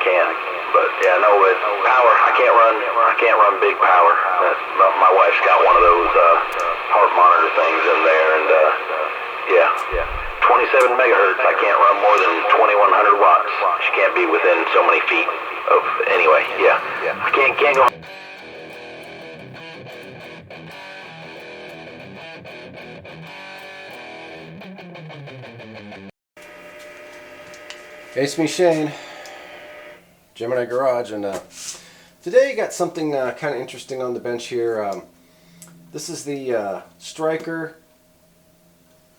can. But yeah, no, with power, I can't run big power. My wife's got one of those heart monitor things in there, and yeah, 27 megahertz. I can't run more than 2100 watts. She can't be within so many feet of. Anyway, yeah, I can't go. Hey, it's me, Shane, Gemini Garage, and today I got something kind of interesting on the bench here. This is the Stryker.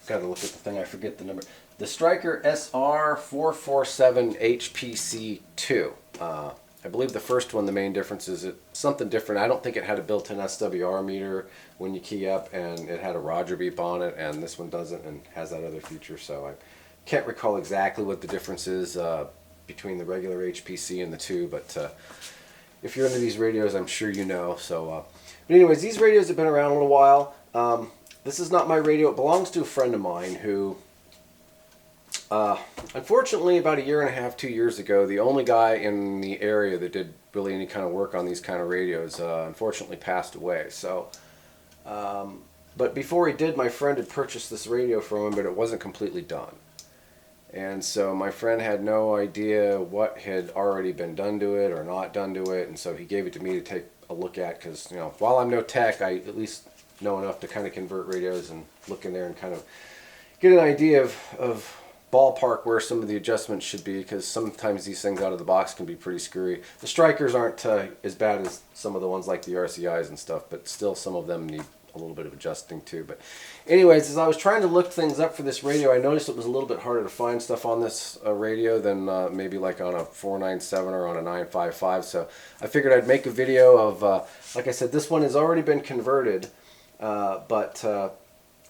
Got to look at the thing. I forget the number. The Stryker SR447 HPC2. I believe the first one, the main difference is it's something different. I don't think it had a built-in SWR meter when you key up, and it had a Roger beep on it, and this one doesn't and has that other feature. So I can't recall exactly what the difference is between the regular HPC and the two, but if you're into these radios, I'm sure you know. So, but anyways, these radios have been around a little while. This is not my radio. It belongs to a friend of mine who, unfortunately, about 1.5 to 2 years ago, the only guy in the area that did really any kind of work on these kind of radios, unfortunately passed away. So, but before he did, my friend had purchased this radio from him, but it wasn't completely done. And so my friend had no idea what had already been done to it or not done to it, and so he gave it to me to take a look at, because, you know, while I'm no tech, I at least know enough to kind of convert radios and look in there and kind of get an idea of ballpark where some of the adjustments should be, because sometimes these things out of the box can be pretty screwy. The Strykers aren't as bad as some of the ones like the RCIs and stuff, but still some of them need a little bit of adjusting too. But anyways, as I was trying to look things up for this radio, I noticed it was a little bit harder to find stuff on this radio than maybe like on a 497 or on a 955. So I figured I'd make a video of, like I said, this one has already been converted, but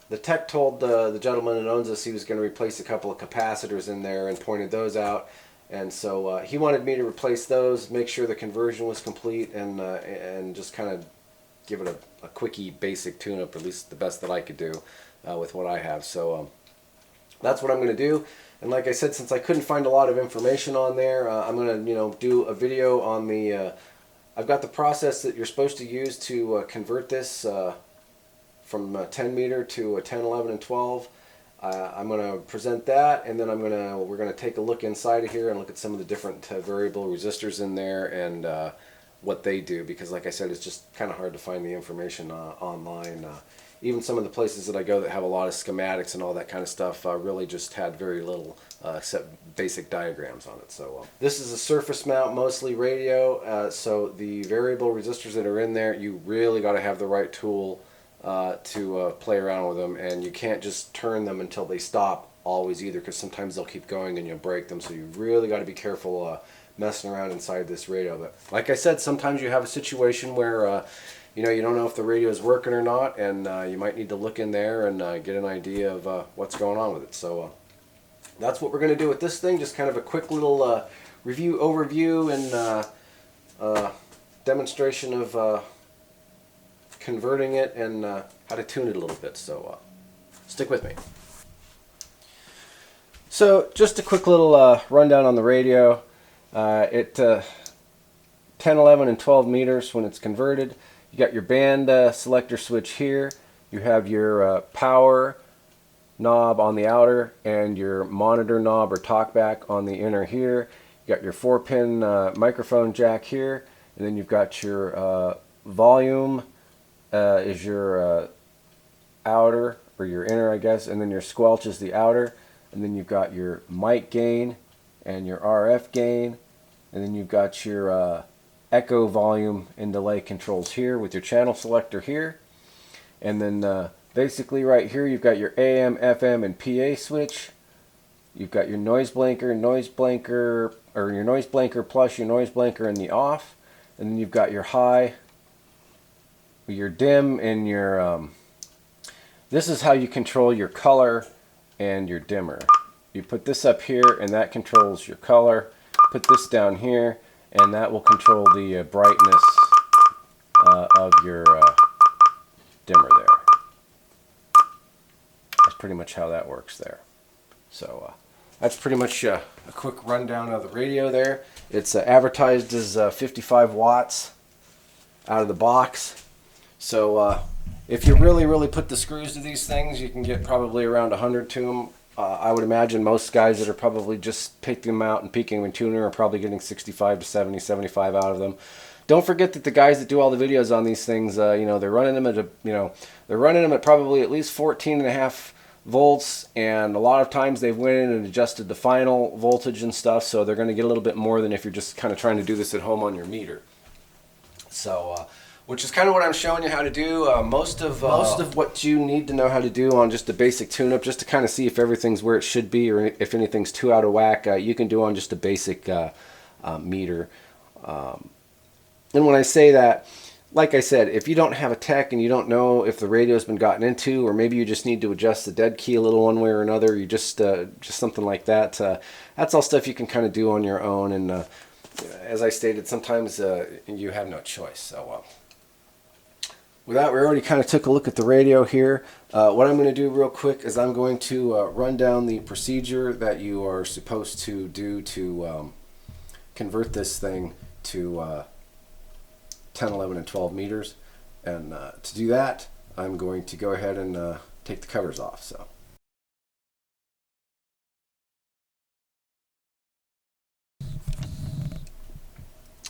the tech told the gentleman that owns this he was going to replace a couple of capacitors in there and pointed those out. And so he wanted me to replace those, make sure the conversion was complete, and just kind of give it a quickie basic tune-up, or at least the best that I could do with what I have. So that's what I'm going to do. And like I said, since I couldn't find a lot of information on there, I'm going to do a video on the I've got the process that you're supposed to use to convert this from 10 meter to a 10, 11, and 12. I'm going to present that, and then we're going to take a look inside of here and look at some of the different variable resistors in there and what they do, because like I said, it's just kind of hard to find the information online. Even some of the places that I go that have a lot of schematics and all that kind of stuff really just had very little except basic diagrams on it. So this is a surface mount mostly radio, so the variable resistors that are in there, you really got to have the right tool to play around with them, and you can't just turn them until they stop always either, because sometimes they'll keep going and you'll break them. So you really got to be careful messing around inside this radio. But like I said, sometimes you have a situation where you don't know if the radio is working or not, and you might need to look in there and get an idea of what's going on with it. So that's what we're going to do with this thing, just kind of a quick little overview and demonstration of converting it and how to tune it a little bit. So stick with me. So just a quick little rundown on the radio. At 10, 11, and 12 meters when it's converted, you got your band selector switch here. You have your power knob on the outer and your monitor knob or talkback on the inner here. You got your 4-pin microphone jack here, and then you've got your volume is your outer, or your inner, I guess, and then your squelch is the outer, and then you've got your mic gain and your RF gain, and then you've got your echo, volume, and delay controls here with your channel selector here. And then basically right here you've got your AM, FM, and PA switch. You've got your noise blanker, or your noise blanker plus your noise blanker in the off. And then you've got your high, your dim, and your this is how you control your color and your dimmer. You put this up here and that controls your color. Put this down here and that will control the brightness of your dimmer there. That's pretty much how that works there. So that's pretty much a quick rundown of the radio there. It's advertised as 55 watts out of the box. So if you really put the screws to these things, you can get probably around 100 to them. I would imagine most guys that are probably just picking them out and peaking them in tuner are probably getting 65 to 70, 75 out of them. Don't forget that the guys that do all the videos on these things, they're running them at they're running them at probably at least 14.5 volts, and a lot of times they've went in and adjusted the final voltage and stuff, so they're going to get a little bit more than if you're just kind of trying to do this at home on your meter. So, which is kind of what I'm showing you how to do. Most of what you need to know how to do on just a basic tune-up, just to kind of see if everything's where it should be or if anything's too out of whack, you can do on just a basic meter. And when I say that, like I said, if you don't have a tech and you don't know if the radio's been gotten into, or maybe you just need to adjust the dead key a little one way or another, you just something like that, that's all stuff you can kind of do on your own. And as I stated, sometimes you have no choice. So with that, we already kind of took a look at the radio here. What I'm going to do real quick is I'm going to run down the procedure that you are supposed to do to convert this thing to 10, 11, and 12 meters. And to do that, I'm going to go ahead and take the covers off. So.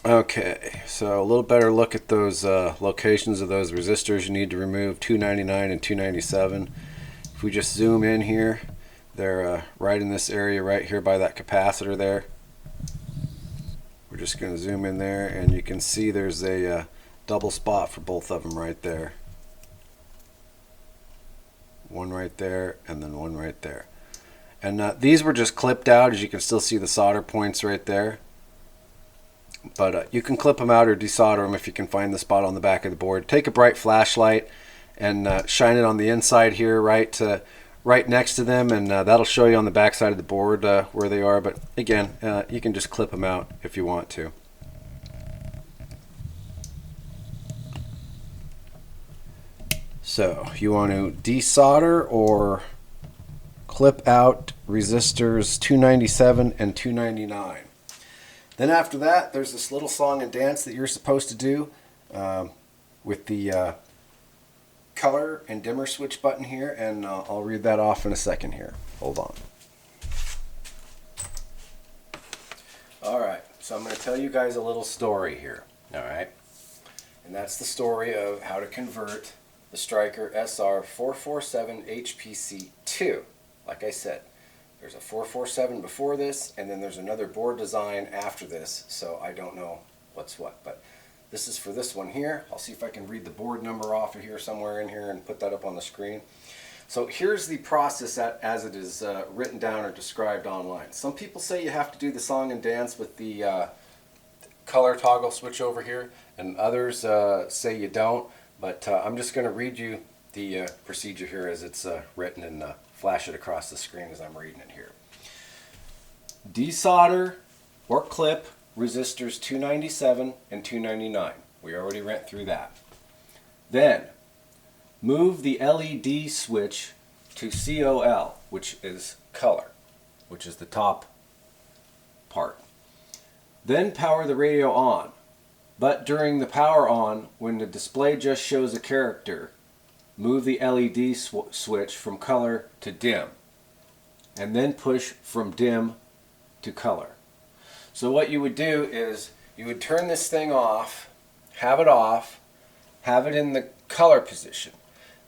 Okay, so a little better look at those locations of those resistors you need to remove, 299 and 297. If we just zoom in here, they're right in this area right here by that capacitor there. We're just going to zoom in there, and you can see there's a double spot for both of them right there. One right there, and then one right there. And these were just clipped out, as you can still see the solder points right there. But you can clip them out or desolder them if you can find the spot on the back of the board. Take a bright flashlight and shine it on the inside here, right next to them, and that'll show you on the back side of the board where they are. But again, you can just clip them out if you want to. So you want to desolder or clip out resistors 297 and 299. Then after that, there's this little song and dance that you're supposed to do with the color and dimmer switch button here, and I'll read that off in a second here. Hold on. Alright, so I'm going to tell you guys a little story here. Alright, and that's the story of how to convert the Stryker SR447 HPC 2. Like I said, there's a 447 before this, and then there's another board design after this, so I don't know what's what. But this is for this one here. I'll see if I can read the board number off of here somewhere in here and put that up on the screen. So here's the process as it is written down or described online. Some people say you have to do the song and dance with the color toggle switch over here, and others say you don't. But I'm just going to read you the procedure here as it's written and flash it across the screen as I'm reading it here. Desolder or clip resistors 297 and 299. We already went through that. Then move the LED switch to COL, which is color, which is the top part. Then power the radio on. But during the power on, when the display just shows a character, move the LED switch from color to dim, and then push from dim to color. So what you would do is you would turn this thing off, have it in the color position.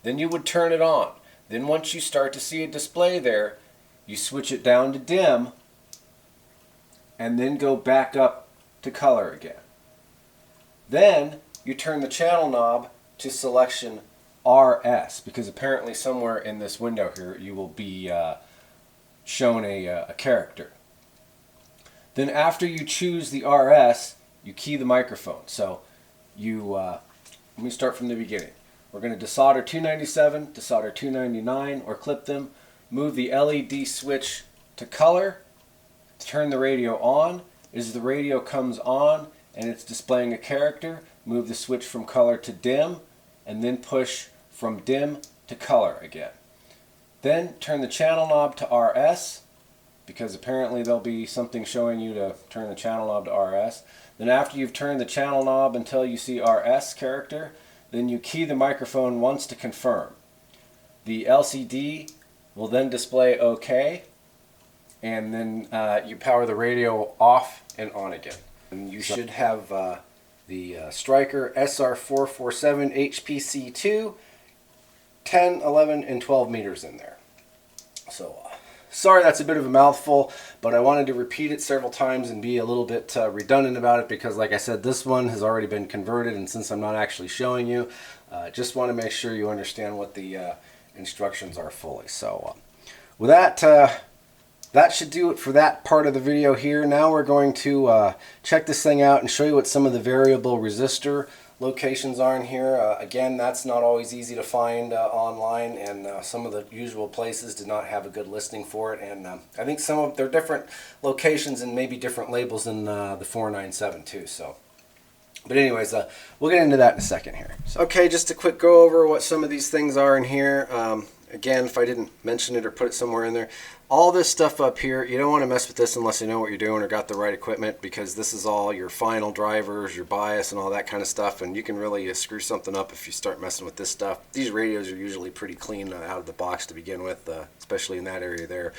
Then you would turn it on. Then once you start to see a display there, you switch it down to dim, and then go back up to color again. Then you turn the channel knob to selection RS, because apparently somewhere in this window here you will be shown a character. Then after you choose the RS, you key the microphone. So you let me start from the beginning. We're going to desolder 297, desolder 299, or clip them. Move the LED switch to color. Turn the radio on. As the radio comes on and it's displaying a character, move the switch from color to dim, and then push from dim to color again. Then turn the channel knob to RS, because apparently there'll be something showing you to turn the channel knob to RS. Then after you've turned the channel knob until you see RS character, then you key the microphone once to confirm. The LCD will then display OK, and then you power the radio off and on again. And you should have the Stryker SR447 HPC2, 10, 11, and 12 meters in there. So sorry that's a bit of a mouthful, but I wanted to repeat it several times and be a little bit redundant about it, because like I said, this one has already been converted, and since I'm not actually showing you, just want to make sure you understand what the instructions are fully. So with that, that should do it for that part of the video here. Now we're going to check this thing out and show you what some of the variable resistor locations are in here. Again, that's not always easy to find online, and some of the usual places did not have a good listing for it, and I think some of their different locations and maybe different labels in the 497 too. So, but anyways, we'll get into that in a second here. So, okay, just a quick go over what some of these things are in here. Again, if I didn't mention it or put it somewhere in there, all this stuff up here, you don't want to mess with this unless you know what you're doing or got the right equipment, because this is all your final drivers, your bias, and all that kind of stuff, and you can really screw something up if you start messing with this stuff. These radios are usually pretty clean out of the box to begin with, especially in that area there.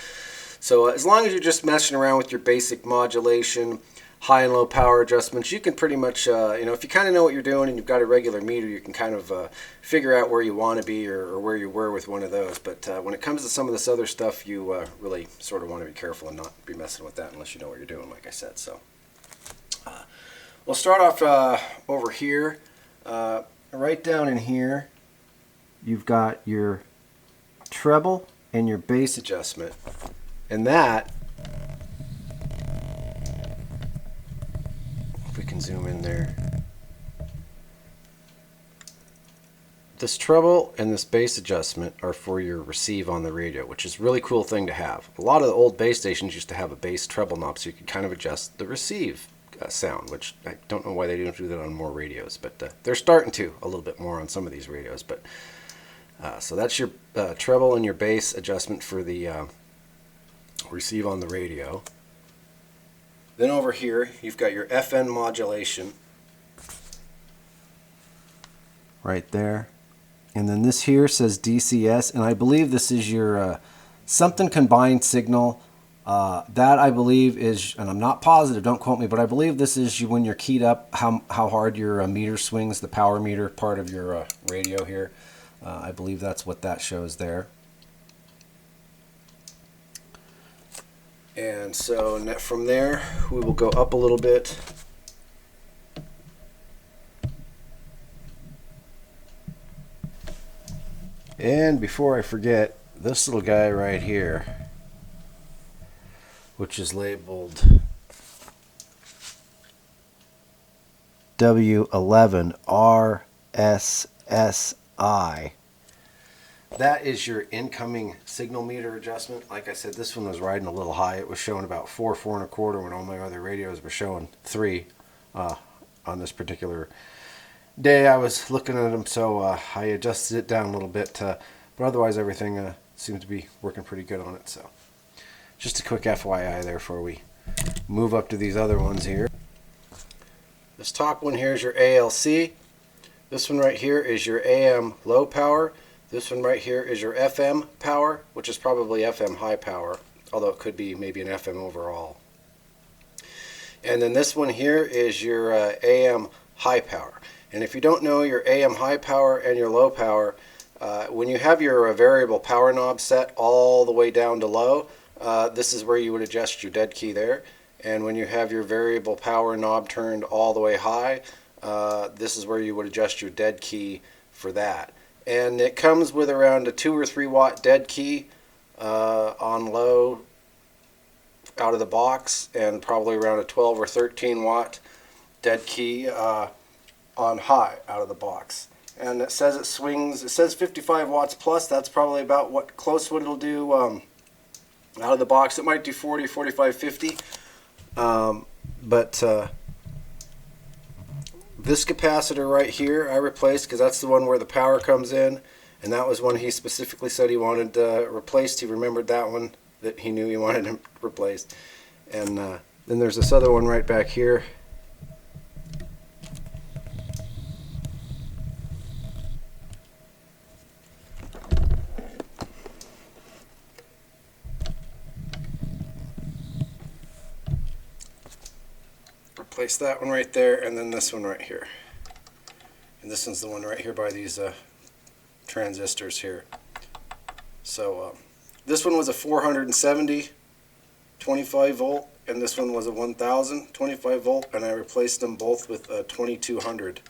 So as long as you're just messing around with your basic modulation, high and low power adjustments, you can pretty much, if you kind of know what you're doing and you've got a regular meter, you can kind of figure out where you want to be or where you were with one of those. But when it comes to some of this other stuff, you really sort of want to be careful and not be messing with that unless you know what you're doing, like I said. So we'll start off over here. Right down in here, you've got your treble and your bass adjustment. And that, if we can zoom in there, this treble and this bass adjustment are for your receive on the radio, which is a really cool thing to have. A lot of the old bass stations used to have a bass treble knob, so you could kind of adjust the receive sound, which I don't know why they don't do that on more radios, but they're starting to a little bit more on some of these radios. But so that's your treble and your bass adjustment for the receive on the radio. Then over here, you've got your FN modulation right there. And then this here says DCS, and I believe this is your something combined signal. That I believe is, and I'm not positive, don't quote me, but I believe this is when you're keyed up, how hard your meter swings, the power meter part of your radio here. I believe that's what that shows there. And so from there, we will go up a little bit. And before I forget, this little guy right here, which is labeled W11 RSSI. That is your incoming signal meter adjustment. Like I said, this one was riding a little high. It was showing about 4, 4 1/4 when all my other radios were showing 3 on this particular day I was looking at them. So I adjusted it down a little bit. But otherwise, everything seems to be working pretty good on it. So just a quick FYI there before we move up to these other ones here. This top one here is your ALC. This one right here is your AM low power. This one right here is your FM power, which is probably FM high power, although it could be maybe an FM overall. And then this one here is your AM high power. And if you don't know your AM high power and your low power, when you have your variable power knob set all the way down to low, this is where you would adjust your dead key there. And when you have your variable power knob turned all the way high, this is where you would adjust your dead key for that. And it comes with around a 2 or 3 watt dead key on low out of the box, and probably around a 12 or 13 watt dead key on high out of the box. And it says it swings, it says 55 watts plus. That's probably about what close what it'll do out of the box. It might do 40, 45, 50. This capacitor right here I replaced because that's the one where the power comes in, and that was one he specifically said he wanted replaced. He remembered that one that he knew he wanted him replaced. And then there's this other one right back here. Replace that one right there, and then this one right here. And this one's the one right here by these transistors here. So this one was a 470 25 volt, and this one was a 1000 25 volt, and I replaced them both with a 2200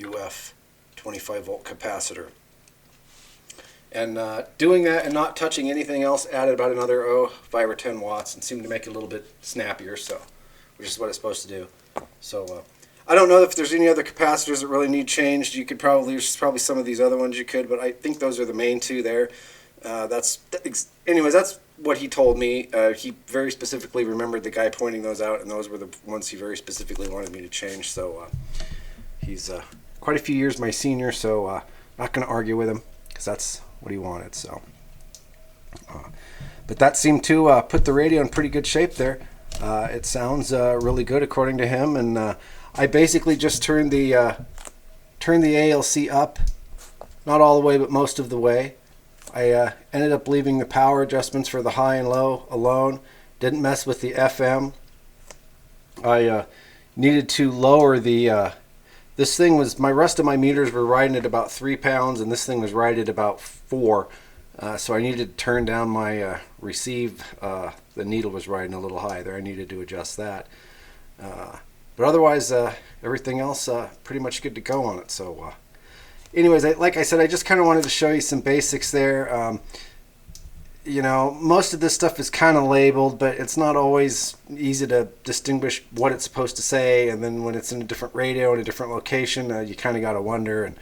UF 25 volt capacitor. And doing that and not touching anything else added about another 5 or 10 watts and seemed to make it a little bit snappier, so, which is what it's supposed to do. So I don't know if there's any other capacitors that really need changed. You could probably, there's probably some of these other ones you could, but I think those are the main two there. Anyways, that's what he told me. He very specifically remembered the guy pointing those out, and those were the ones he very specifically wanted me to change. So he's quite a few years my senior, so not going to argue with him because that's what he wanted. So, but that seemed to put the radio in pretty good shape there. It sounds really good according to him, and I basically just turned the ALC up, not all the way, but most of the way. I ended up leaving the power adjustments for the high and low alone. Didn't mess with the FM. I needed to lower the. This thing was, my rest of my meters were riding at about 3 pounds, and this thing was riding at about 4. So I needed to turn down my receive. The needle was riding a little high there. I needed to adjust that. But otherwise, everything else pretty much good to go on it. So, anyways, like I said, I just kind of wanted to show you some basics there. You know, most of this stuff is kind of labeled, but it's not always easy to distinguish what it's supposed to say. And then when it's in a different radio in a different location, you kind of got to wonder. And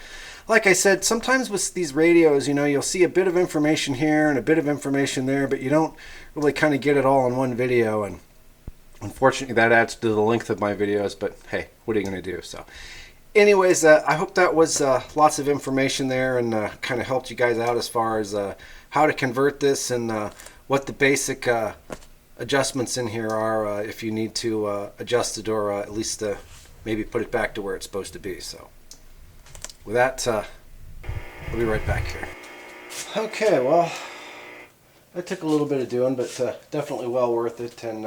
like I said, sometimes with these radios, you know, you'll see a bit of information here and a bit of information there, but you don't really kind of get it all in one video. And unfortunately, that adds to the length of my videos, but hey, what are you going to do? So anyways, I hope that was lots of information there and kind of helped you guys out as far as how to convert this and what the basic adjustments in here are if you need to adjust it or at least maybe put it back to where it's supposed to be. So with that, I'll be right back here. Okay, well, that took a little bit of doing, but definitely well worth it. And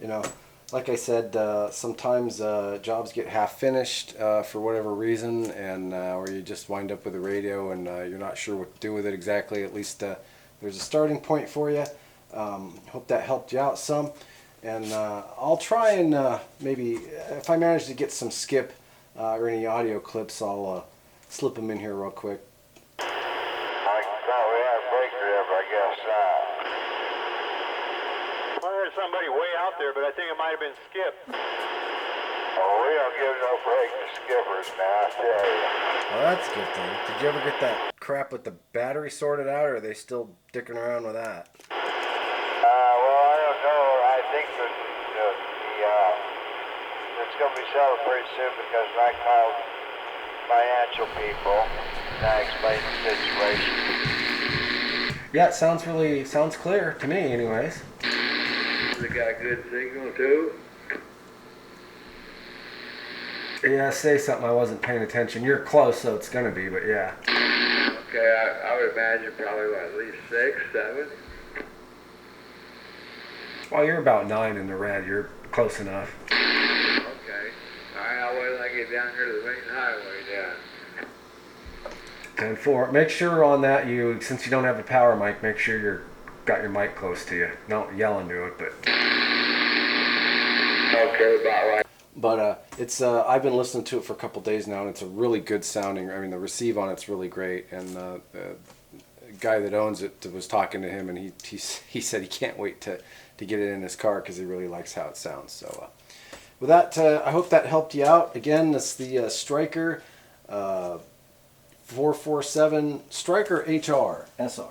you know, like I said, sometimes jobs get half finished for whatever reason, and or you just wind up with a radio and you're not sure what to do with it exactly. At least there's a starting point for you. Hope that helped you out some. And I'll try and maybe, if I manage to get some skip or any audio clips, I'll slip them in here real quick. I thought we had a breaker there, but I guess not. I heard somebody way out there, but I think it might have been Skip. Oh, we don't give no break to skippers, man, I tell you. Well, that's a good thing. Did you ever get that crap with the battery sorted out, or are they still dicking around with that? Well, I don't know. I think that it's going to be settled pretty soon because I called financial people and I explained the situation. Yeah, it sounds clear to me anyways. Has it got a good signal too? Yeah, say something, I wasn't paying attention. You're close, so it's gonna be, but yeah. Okay, I would imagine probably at least 6, 7. Well, you're about 9 in the red. You're close enough. Okay. Alright, I'll wait till I get down here to the main highway then. 10-4. Make sure on that since you don't have a power mic, make sure you're got your mic close to you. Don't yell into it, but. Okay, about right. But it's I've been listening to it for a couple days now, and it's a really good sounding. I mean, the receive on it's really great, and the guy that owns it was talking to him, and he said he can't wait to get it in his car because he really likes how it sounds. So with that, I hope that helped you out. Again, it's the Stryker 447 Stryker HR SR.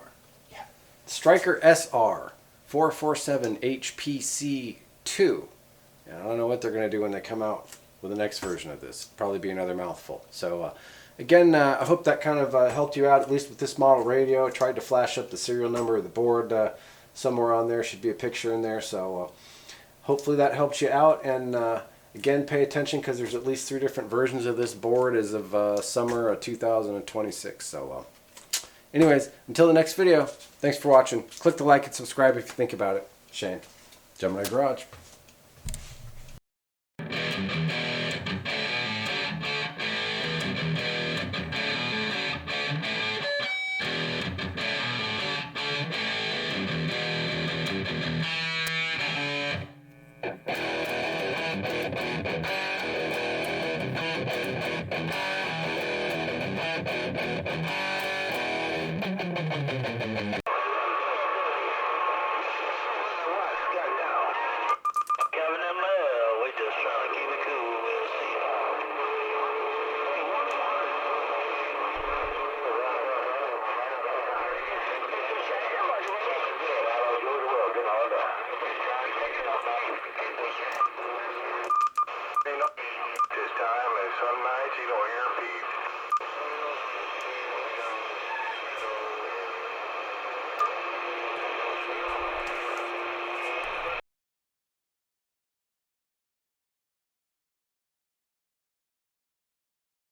Yeah, Stryker SR 447 HPC 2. I don't know what they're going to do when they come out with the next version of this. Probably be another mouthful. So, again, I hope that kind of helped you out, at least with this model radio. I tried to flash up the serial number of the board somewhere on there. Should be a picture in there. So hopefully that helps you out. And again, pay attention because there's at least 3 different versions of this board as of summer of 2026. So anyways, until the next video, thanks for watching. Click the like and subscribe if you think about it. Shane, Gemini Garage. This time, and some nights you don't hear